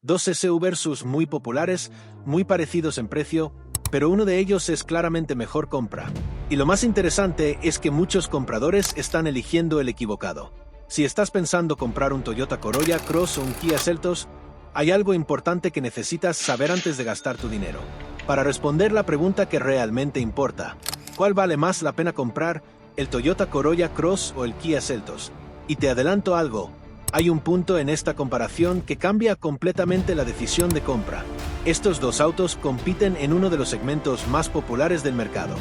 Dos SUVs muy populares, muy parecidos en precio, pero uno de ellos es claramente mejor compra. Y lo más interesante es que muchos compradores están eligiendo el equivocado. Si estás pensando comprar un Toyota Corolla Cross o un Kia Seltos, hay algo importante que necesitas saber antes de gastar tu dinero. Para responder la pregunta que realmente importa, ¿cuál vale más la pena comprar, el Toyota Corolla Cross o el Kia Seltos? Y te adelanto algo, hay un punto en esta comparación que cambia completamente la decisión de compra. Estos dos autos compiten en uno de los segmentos más populares del mercado,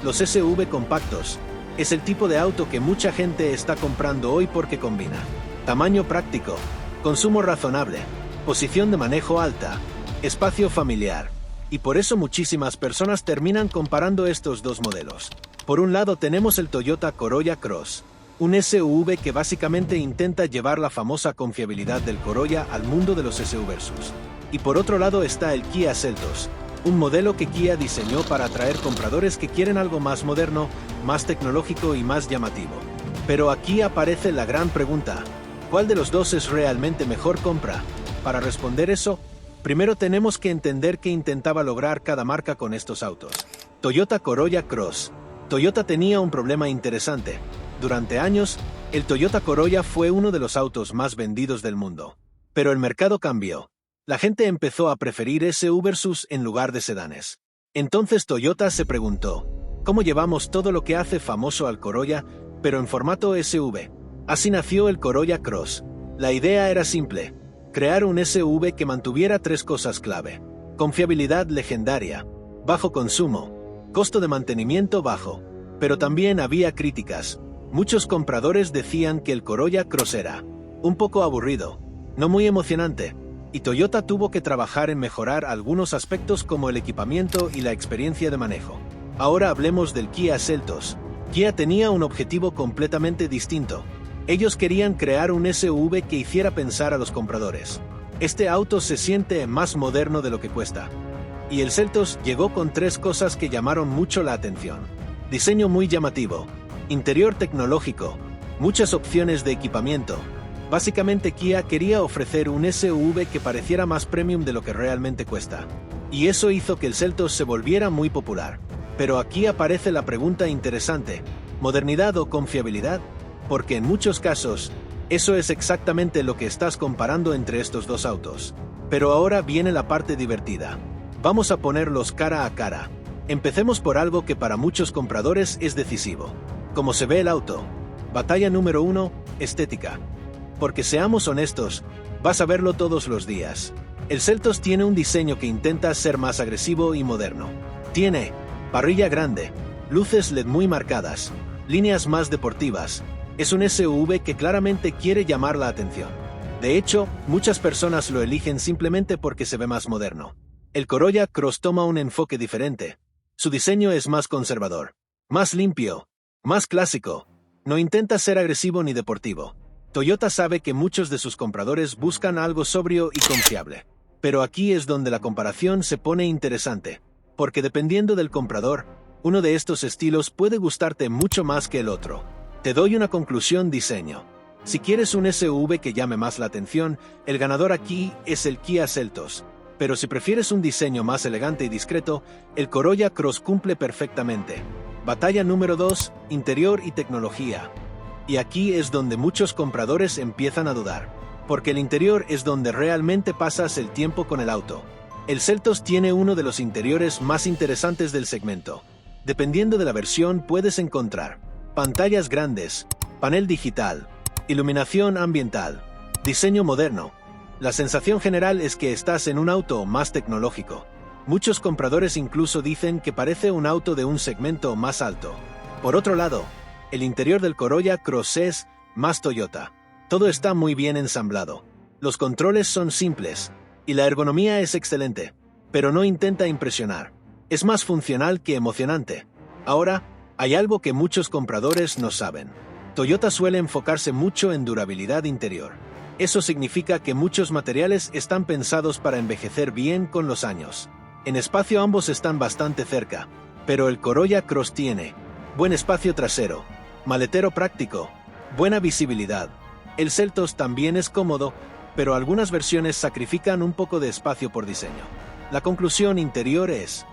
los SUV compactos. Es el tipo de auto que mucha gente está comprando hoy porque combina tamaño práctico, consumo razonable, posición de manejo alta, espacio familiar. Y por eso muchísimas personas terminan comparando estos dos modelos. Por un lado tenemos el Toyota Corolla Cross, un SUV que básicamente intenta llevar la famosa confiabilidad del Corolla al mundo de los SUVs. Y por otro lado está el Kia Seltos, un modelo que Kia diseñó para atraer compradores que quieren algo más moderno, más tecnológico y más llamativo. Pero aquí aparece la gran pregunta, ¿cuál de los dos es realmente mejor compra? Para responder eso, primero tenemos que entender qué intentaba lograr cada marca con estos autos. Toyota Corolla Cross. Toyota tenía un problema interesante. Durante años, el Toyota Corolla fue uno de los autos más vendidos del mundo. Pero el mercado cambió. La gente empezó a preferir SUVs en lugar de sedanes. Entonces Toyota se preguntó, ¿cómo llevamos todo lo que hace famoso al Corolla, pero en formato SUV? Así nació el Corolla Cross. La idea era simple, crear un SUV que mantuviera tres cosas clave: confiabilidad legendaria, bajo consumo, costo de mantenimiento bajo. Pero también había críticas. Muchos compradores decían que el Corolla Cross era un poco aburrido, no muy emocionante, y Toyota tuvo que trabajar en mejorar algunos aspectos como el equipamiento y la experiencia de manejo. Ahora hablemos del Kia Seltos. Kia tenía un objetivo completamente distinto. Ellos querían crear un SUV que hiciera pensar a los compradores. Este auto se siente más moderno de lo que cuesta. Y el Seltos llegó con tres cosas que llamaron mucho la atención. Diseño muy llamativo, interior tecnológico, muchas opciones de equipamiento. Básicamente Kia quería ofrecer un SUV que pareciera más premium de lo que realmente cuesta. Y eso hizo que el Seltos se volviera muy popular. Pero aquí aparece la pregunta interesante, ¿modernidad o confiabilidad? Porque en muchos casos, eso es exactamente lo que estás comparando entre estos dos autos. Pero ahora viene la parte divertida. Vamos a ponerlos cara a cara. Empecemos por algo que para muchos compradores es decisivo. ¿Cómo se ve el auto? Batalla número 1, estética. Porque seamos honestos, vas a verlo todos los días. El Seltos tiene un diseño que intenta ser más agresivo y moderno. Tiene parrilla grande, luces LED muy marcadas, líneas más deportivas. Es un SUV que claramente quiere llamar la atención. De hecho, muchas personas lo eligen simplemente porque se ve más moderno. El Corolla Cross toma un enfoque diferente. Su diseño es más conservador, más limpio, más clásico. No intenta ser agresivo ni deportivo. Toyota sabe que muchos de sus compradores buscan algo sobrio y confiable. Pero aquí es donde la comparación se pone interesante. Porque dependiendo del comprador, uno de estos estilos puede gustarte mucho más que el otro. Te doy una conclusión: diseño. Si quieres un SUV que llame más la atención, el ganador aquí es el Kia Seltos. Pero si prefieres un diseño más elegante y discreto, el Corolla Cross cumple perfectamente. Batalla número 2, interior y tecnología. Y aquí es donde muchos compradores empiezan a dudar. Porque el interior es donde realmente pasas el tiempo con el auto. El Seltos tiene uno de los interiores más interesantes del segmento. Dependiendo de la versión puedes encontrar pantallas grandes, panel digital, iluminación ambiental, diseño moderno. La sensación general es que estás en un auto más tecnológico. Muchos compradores incluso dicen que parece un auto de un segmento más alto. Por otro lado, el interior del Corolla Cross es más Toyota. Todo está muy bien ensamblado. Los controles son simples, y la ergonomía es excelente, pero no intenta impresionar. Es más funcional que emocionante. Ahora, hay algo que muchos compradores no saben. Toyota suele enfocarse mucho en durabilidad interior. Eso significa que muchos materiales están pensados para envejecer bien con los años. En espacio ambos están bastante cerca, pero el Corolla Cross tiene buen espacio trasero, maletero práctico, buena visibilidad. El Seltos también es cómodo, pero algunas versiones sacrifican un poco de espacio por diseño. La conclusión interior es: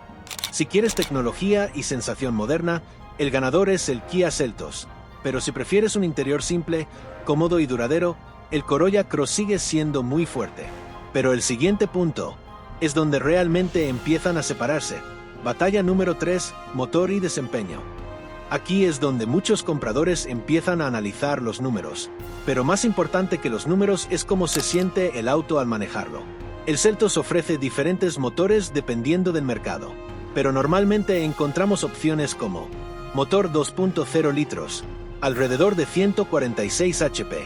si quieres tecnología y sensación moderna, el ganador es el Kia Seltos, pero si prefieres un interior simple, cómodo y duradero, el Corolla Cross sigue siendo muy fuerte. Pero el siguiente punto es donde realmente empiezan a separarse. Batalla número 3, motor y desempeño. Aquí es donde muchos compradores empiezan a analizar los números, pero más importante que los números es cómo se siente el auto al manejarlo. El Seltos ofrece diferentes motores dependiendo del mercado, pero normalmente encontramos opciones como motor 2.0 litros, alrededor de 146 HP,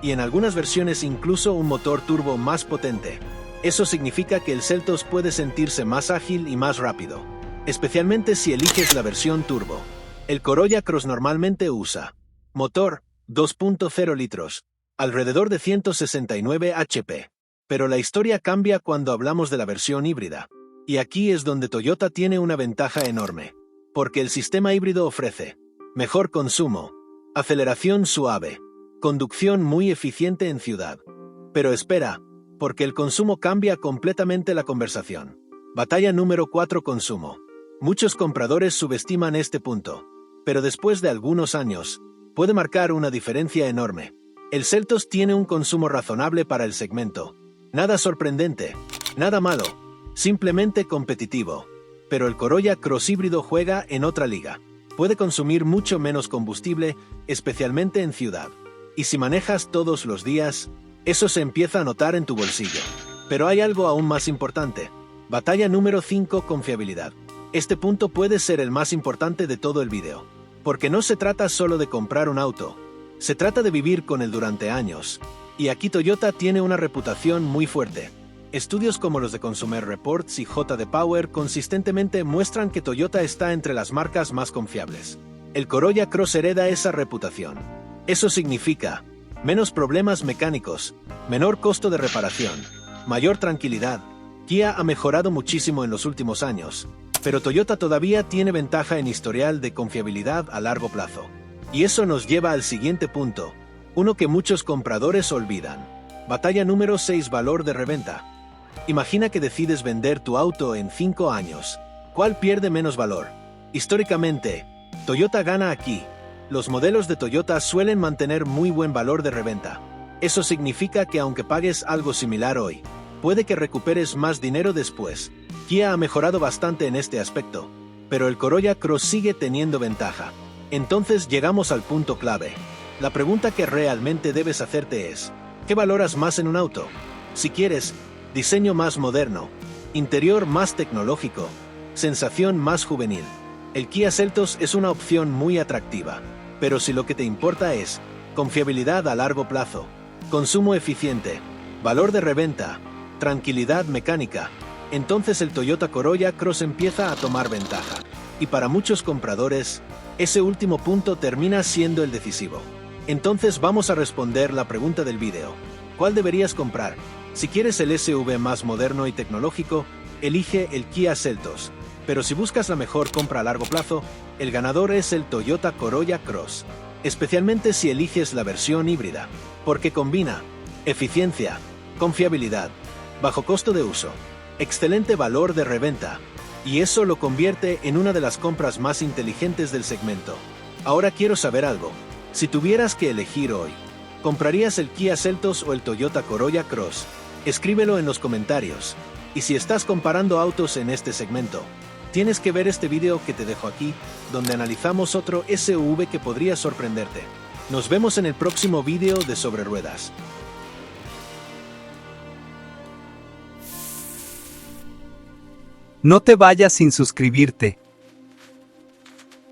y en algunas versiones incluso un motor turbo más potente. Eso significa que el Seltos puede sentirse más ágil y más rápido, especialmente si eliges la versión turbo. El Corolla Cross normalmente usa motor 2.0 litros, alrededor de 169 HP. Pero la historia cambia cuando hablamos de la versión híbrida. Y aquí es donde Toyota tiene una ventaja enorme, porque el sistema híbrido ofrece mejor consumo, aceleración suave, conducción muy eficiente en ciudad. Pero espera, porque el consumo cambia completamente la conversación. Batalla número 4: consumo. Muchos compradores subestiman este punto, pero después de algunos años, puede marcar una diferencia enorme. El Seltos tiene un consumo razonable para el segmento. Nada sorprendente, nada malo, simplemente competitivo. Pero el Corolla Cross híbrido juega en otra liga. Puede consumir mucho menos combustible, especialmente en ciudad. Y si manejas todos los días, eso se empieza a notar en tu bolsillo. Pero hay algo aún más importante. Batalla número 5: confiabilidad. Este punto puede ser el más importante de todo el video. Porque no se trata solo de comprar un auto. Se trata de vivir con él durante años. Y aquí Toyota tiene una reputación muy fuerte. Estudios como los de Consumer Reports y JD Power consistentemente muestran que Toyota está entre las marcas más confiables. El Corolla Cross hereda esa reputación. Eso significa menos problemas mecánicos, menor costo de reparación, mayor tranquilidad. Kia ha mejorado muchísimo en los últimos años, pero Toyota todavía tiene ventaja en historial de confiabilidad a largo plazo. Y eso nos lleva al siguiente punto, uno que muchos compradores olvidan. Batalla número 6: valor de reventa. Imagina que decides vender tu auto en 5 años. ¿Cuál pierde menos valor? Históricamente, Toyota gana aquí. Los modelos de Toyota suelen mantener muy buen valor de reventa. Eso significa que aunque pagues algo similar hoy, puede que recuperes más dinero después. Kia ha mejorado bastante en este aspecto, pero el Corolla Cross sigue teniendo ventaja. Entonces llegamos al punto clave. La pregunta que realmente debes hacerte es: ¿qué valoras más en un auto? Si quieres diseño más moderno, interior más tecnológico, sensación más juvenil, el Kia Seltos es una opción muy atractiva. Pero si lo que te importa es confiabilidad a largo plazo, consumo eficiente, valor de reventa, tranquilidad mecánica, entonces el Toyota Corolla Cross empieza a tomar ventaja. Y para muchos compradores, ese último punto termina siendo el decisivo. Entonces vamos a responder la pregunta del video. ¿Cuál deberías comprar? Si quieres el SUV más moderno y tecnológico, elige el Kia Seltos. Pero si buscas la mejor compra a largo plazo, el ganador es el Toyota Corolla Cross. Especialmente si eliges la versión híbrida, porque combina eficiencia, confiabilidad, bajo costo de uso, excelente valor de reventa, y eso lo convierte en una de las compras más inteligentes del segmento. Ahora quiero saber algo. Si tuvieras que elegir hoy, ¿comprarías el Kia Seltos o el Toyota Corolla Cross? Escríbelo en los comentarios. Y si estás comparando autos en este segmento, tienes que ver este video que te dejo aquí, donde analizamos otro SUV que podría sorprenderte. Nos vemos en el próximo video de Sobre Ruedas. No te vayas sin suscribirte.